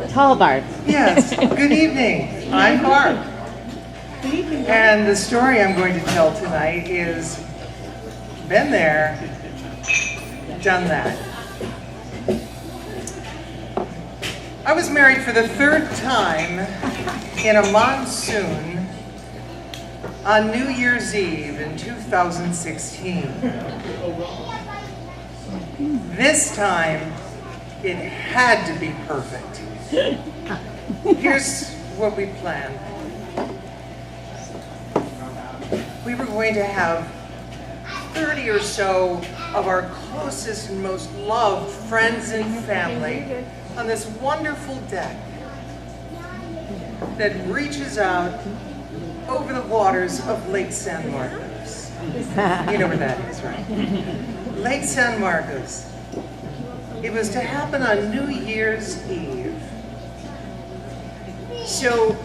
Tall Barb. Yes, good evening. I'm Barb. And the story I'm going to tell tonight is been there, done that. I was married for the third time in a monsoon on New Year's Eve in 2016. This time, it had to be perfect. Here's what we planned. We were going to have 30 or so of our closest and most loved friends and family on this wonderful deck that reaches out over the waters of Lake San Marcos. You know where that is, right? Lake San Marcos. It was to happen on New Year's Eve. So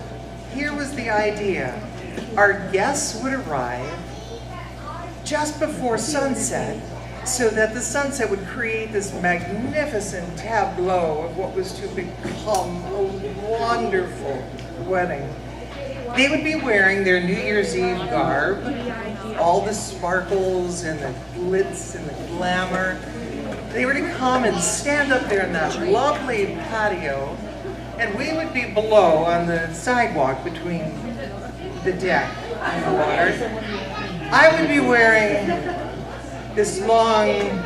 here was the idea. Our guests would arrive just before sunset so that the sunset would create this magnificent tableau of what was to become a wonderful wedding. They would be wearing their New Year's Eve garb, all the sparkles and the glitz and the glamour. They were to come and stand up there in that lovely patio, and we would be below on the sidewalk between the deck and the water. I would be wearing this long,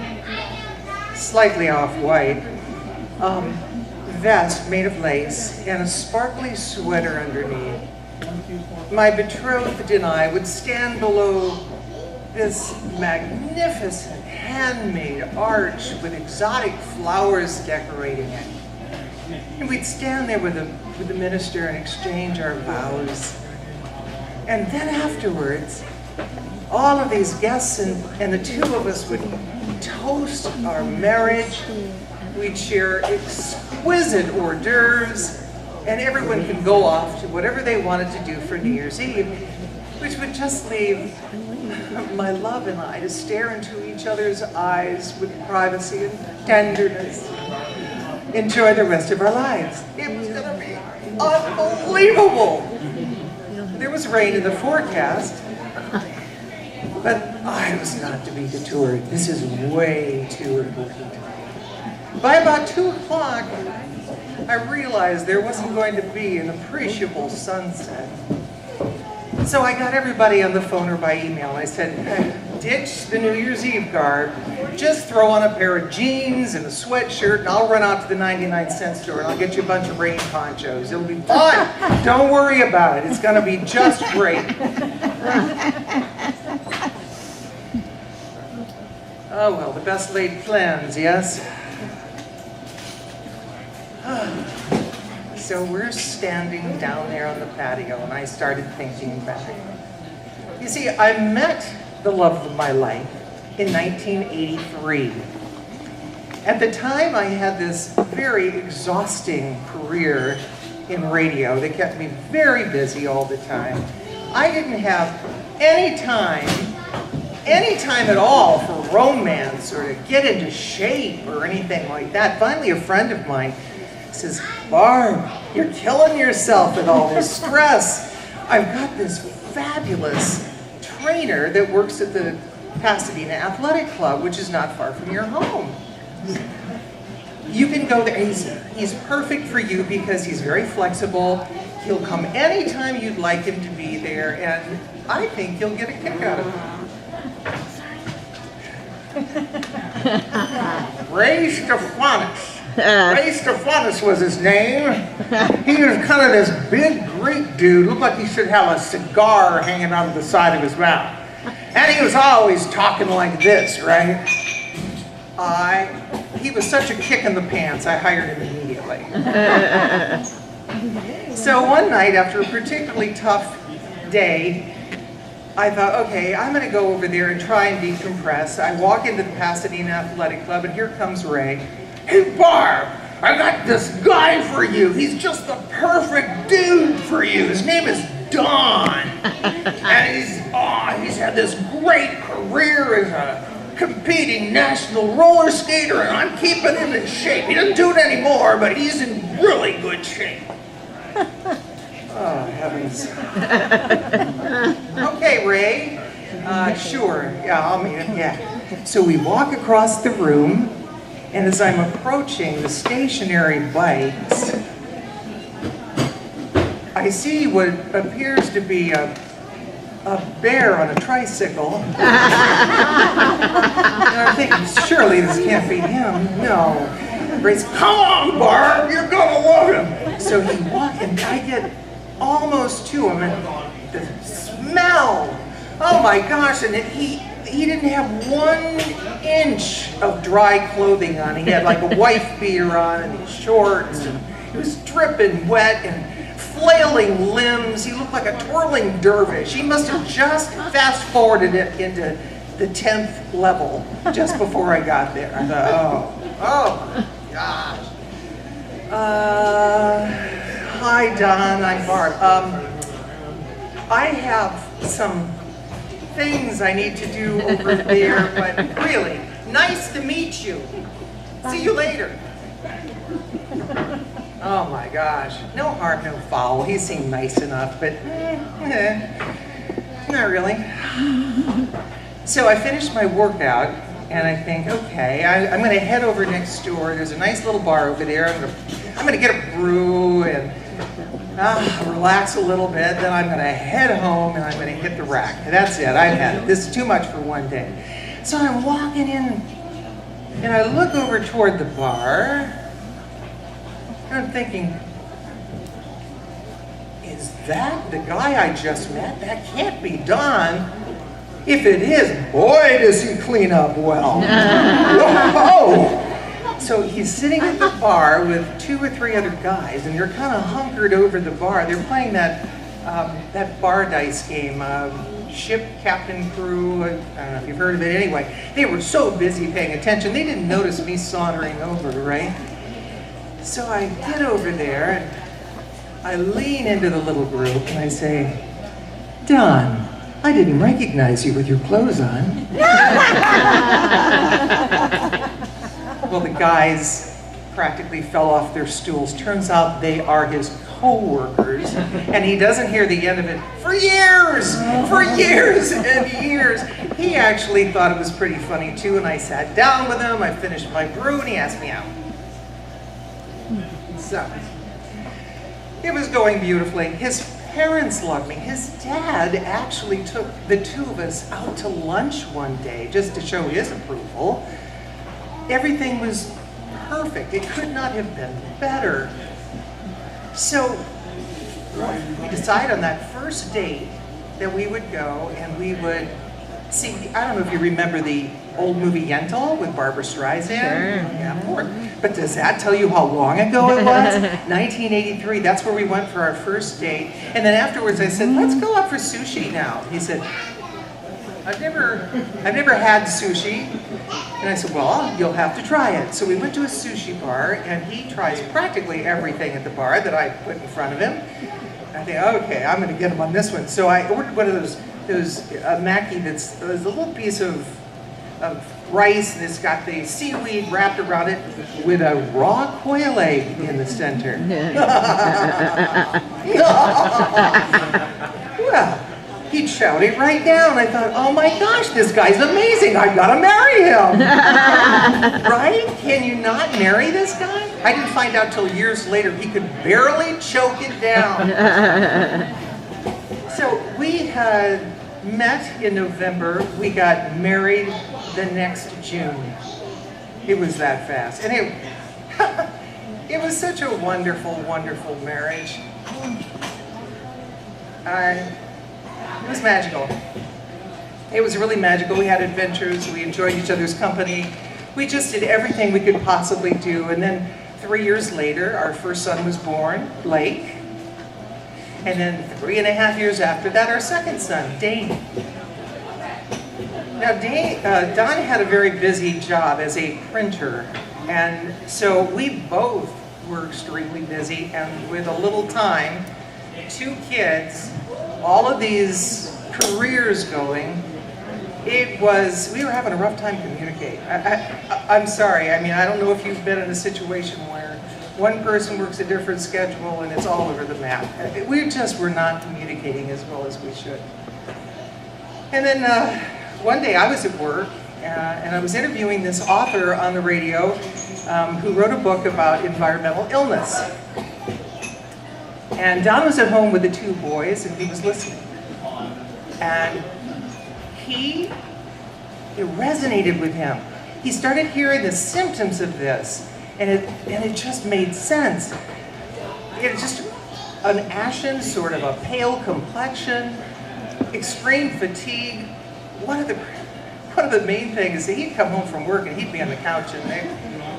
slightly off-white vest made of lace and a sparkly sweater underneath. My betrothed and I would stand below this magnificent handmade arch with exotic flowers decorating it. And we'd stand there with the minister and exchange our vows. And then afterwards, all of these guests and the two of us would toast our marriage. We'd share exquisite hors d'oeuvres, and everyone could go off to whatever they wanted to do for New Year's Eve, which would just leave my love and I to stare into each other's eyes with privacy and tenderness. Enjoy the rest of our lives. It was going to be unbelievable. There was rain in the forecast, but I was not to be deterred. This is way too important. By about 2 o'clock, I realized there wasn't going to be an appreciable sunset. So I got everybody on the phone or by email. I said, ditch the New Year's Eve garb. Just throw on a pair of jeans and a sweatshirt, and I'll run out to the 99-cent store and I'll get you a bunch of rain ponchos. It'll be fun. Don't worry about it. It's going to be just great. Oh, well, the best laid plans, yes? So we're standing down there on the patio, and I started thinking back. You see, I met the love of my life in 1983. At the time, I had this very exhausting career in radio that kept me very busy all the time. I didn't have any time at all for romance or to get into shape or anything like that. Finally, a friend of mine says, Barb, you're killing yourself with all this stress. I've got this fabulous trainer that works at the Pasadena Athletic Club, which is not far from your home. You can go there. He's perfect for you because he's very flexible. He'll come anytime you'd like him to be there, and I think you'll get a kick out of him. Ray Stefanis was his name. He was kind of this big Greek dude, looked like he should have a cigar hanging out of the side of his mouth. And he was always talking like this, right? He was such a kick in the pants, I hired him immediately. So one night, after a particularly tough day, I thought, okay, I'm going to go over there and try and decompress. I walk into the Pasadena Athletic Club, and here comes Ray. Hey, Barb, I got this guy for you. He's just the perfect dude for you. His name is Don. And he's had this great career as a competing national roller skater, and I'm keeping him in shape. He doesn't do it anymore, but he's in really good shape. Oh, heavens. Okay, Ray. Sure. Yeah, I'll meet him. Yeah. So we walk across the room, and as I'm approaching the stationary bikes, I see what appears to be a bear on a tricycle. And I'm thinking, surely this can't be him. No. Ray's, come on, Barb, you're gonna love him. So he walks, and I get almost to him, and the smell, oh my gosh, and he didn't have 1 inch of dry clothing on. He had like a wife beater on and these shorts, and he was dripping wet and flailing limbs. He looked like a twirling dervish. He must have just fast forwarded it into the 10th level just before I got there. I thought, oh my gosh. Hi, Don. I'm Barb. I have some things I need to do over there, but really, nice to meet you. See you later. Oh my gosh. No harm, no foul. He seemed nice enough, but not really. So I finished my workout, and I think, okay, I'm going to head over next door. There's a nice little bar over there. I'm going to get a brew and relax a little bit. Then I'm going to head home, and I'm going to hit the rack. That's it. I've had it. This is too much for one day. So I'm walking in, and I look over toward the bar, and I'm thinking, is that the guy I just met? That can't be Don. If it is, boy, does he clean up well. Whoa! So he's sitting at the bar with 2 or 3 other guys, and they're kind of hunkered over the bar. They're playing that bar dice game, Ship Captain Crew. I don't know if you've heard of it. Anyway, they were so busy paying attention, they didn't notice me sauntering over, right? So I get over there, and I lean into the little group, and I say, Don, I didn't recognize you with your clothes on. Well, the guys practically fell off their stools. Turns out they are his co-workers, and he doesn't hear the end of it for years and years. He actually thought it was pretty funny too, and I sat down with him, I finished my brew, and he asked me out. So, it was going beautifully. His parents loved me. His dad actually took the 2 of us out to lunch one day just to show his approval. Everything was perfect. It could not have been better. So we decided on that first date that we would go and we would see, I don't know if you remember the old movie Yentl with Barbara Streisand? Sure. Yeah, of course. But does that tell you how long ago it was? 1983, that's where we went for our first date. And then afterwards I said, let's go out for sushi now. He said, I've never had sushi. And I said, well, you'll have to try it. So we went to a sushi bar, and he tries practically everything at the bar that I put in front of him. I think, okay, I'm going to get him on this one. So I ordered one of those maki there's a little piece of rice, and it's got the seaweed wrapped around it with a raw quail egg in the center. Well, he'd shout it right down. I thought, oh my gosh, this guy's amazing. I've got to marry him. Right? Can you not marry this guy? I didn't find out till years later he could barely choke it down. So we had met in November. We got married the next June. It was that fast. And it was such a wonderful, wonderful marriage. It was magical. It was really magical. We had adventures. We enjoyed each other's company. We just did everything we could possibly do. And then 3 years later, our first son was born, Blake. And then 3.5 years after that, our second son, Dane. Now, Don had a very busy job as a printer. And so we both were extremely busy. And with a little time, 2 kids, all of these careers going, we were having a rough time communicating. I'm sorry, I mean, I don't know if you've been in a situation where One person works a different schedule and it's all over the map. We just were not communicating as well as we should. And then one day I was at work and I was interviewing this author on the radio who wrote a book about environmental illness. And Don was at home with the two boys and he was listening. And it resonated with him. He started hearing the symptoms of this, and it just made sense. It's just an ashen, sort of a pale complexion, extreme fatigue. One of the main things is that he'd come home from work and he'd be on the couch and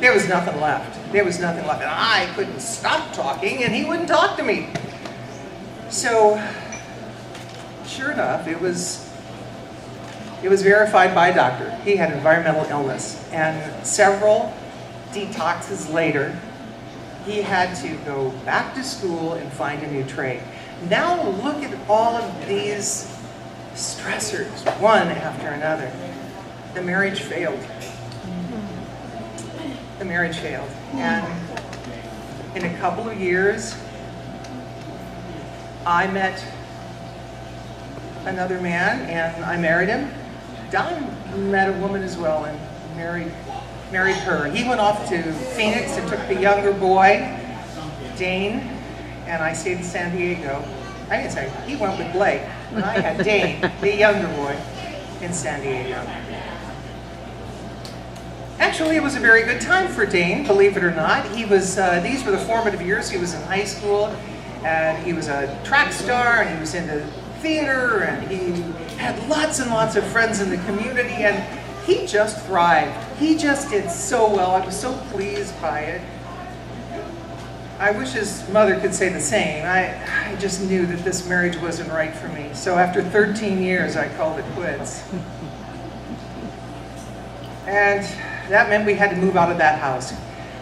there was nothing left. There was nothing left. And I couldn't stop talking and he wouldn't talk to me. So, sure enough, it was verified by a doctor. He had environmental illness. And several detoxes later, he had to go back to school and find a new trade. Now look at all of these stressors, one after another. The marriage failed. The marriage failed. And in a couple of years, I met another man and I married him. Don met a woman as well and married her. He went off to Phoenix and took the younger boy, Dane, and I stayed in San Diego. I didn't say, he went with Blake, and I had Dane, the younger boy, in San Diego. Actually, it was a very good time for Dane, believe it or not. These were the formative years. He was in high school, and he was a track star, and he was into theater, and he had lots and lots of friends in the community, and he just thrived. He just did so well. I was so pleased by it. I wish his mother could say the same. I just knew that this marriage wasn't right for me. So after 13 years, I called it quits. And that meant we had to move out of that house,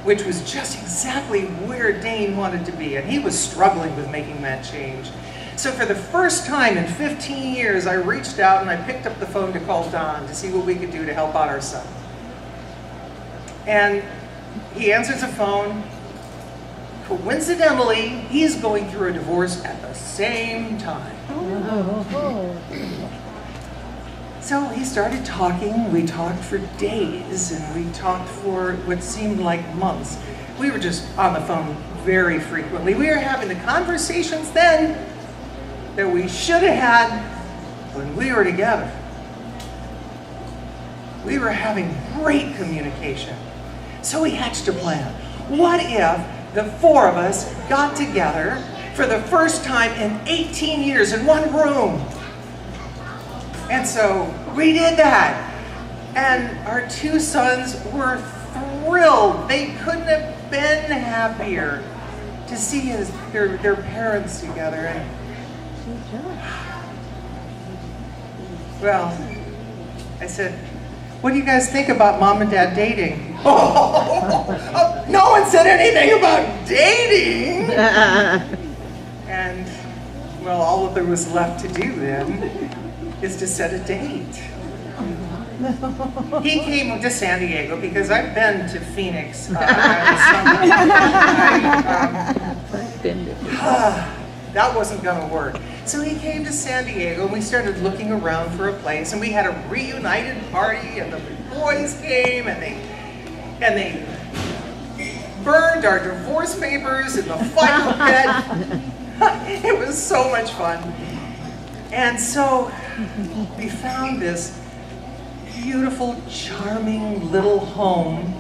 which was just exactly where Dane wanted to be. And he was struggling with making that change. So for the first time in 15 years, I reached out and I picked up the phone to call Don to see what we could do to help out our son. And he answers the phone. Coincidentally, he's going through a divorce at the same time. So he started talking. We talked for days and we talked for what seemed like months. We were just on the phone very frequently. We were having the conversations then that we should have had when we were together. We were having great communication. So we hatched a plan. What if the four of us got together for the first time in 18 years in one room? And so we did that. And our two sons were thrilled. They couldn't have been happier to see their parents together. And well, I said, what do you guys think about mom and dad dating? Oh, no one said anything about dating! And, well, all that was left to do then is to set a date. He came to San Diego because I've been to Phoenix. That wasn't going to work. So he came to San Diego and we started looking around for a place and we had a reunited party and the boys came and they burned our divorce papers in the fire pit. It was so much fun. And so we found this beautiful, charming little home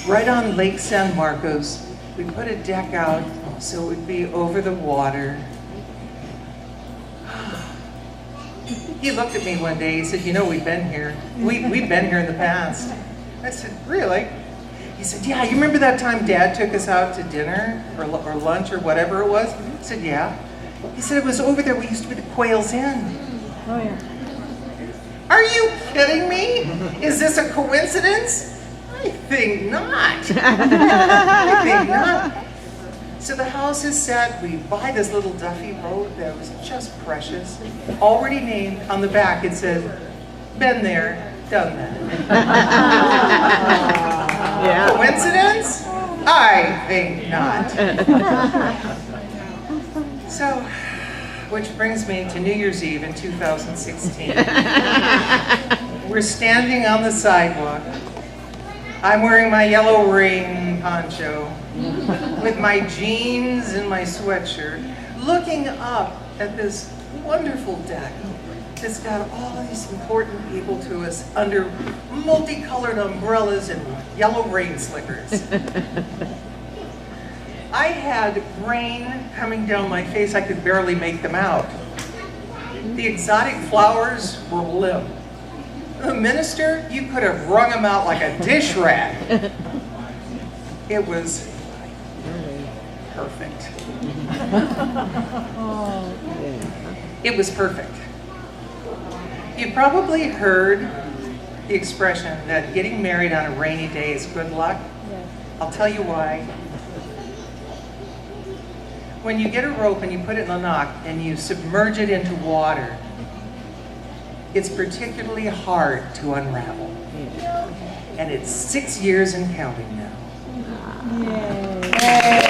right on Lake San Marcos. We put a deck out so it would be over the water. He looked at me one day, he said, you know, we've been here. We've been here in the past. I said, really? He said, yeah, you remember that time Dad took us out to dinner or lunch or whatever it was? I said, yeah. He said, it was over there, we used to be the Quail's Inn. Oh, yeah. Are you kidding me? Is this a coincidence? I think not. I think not. So the house is set, we buy this little Duffy boat that was just precious, already named. On the back it says, been there, done that. Yeah. Coincidence? I think not. So, which brings me to New Year's Eve in 2016. We're standing on the sidewalk. I'm wearing my yellow rain poncho with my jeans and my sweatshirt, looking up at this wonderful deck that's got all these important people to us under multicolored umbrellas and yellow rain slickers. I had rain coming down my face, I could barely make them out. The exotic flowers were limp. The minister, you could have wrung him out like a dish rag. It was perfect. It was perfect. You probably heard the expression that getting married on a rainy day is good luck. I'll tell you why. When you get a rope and you put it in a knot and you submerge it into water, it's particularly hard to unravel. And it's 6 years and counting now. Yay.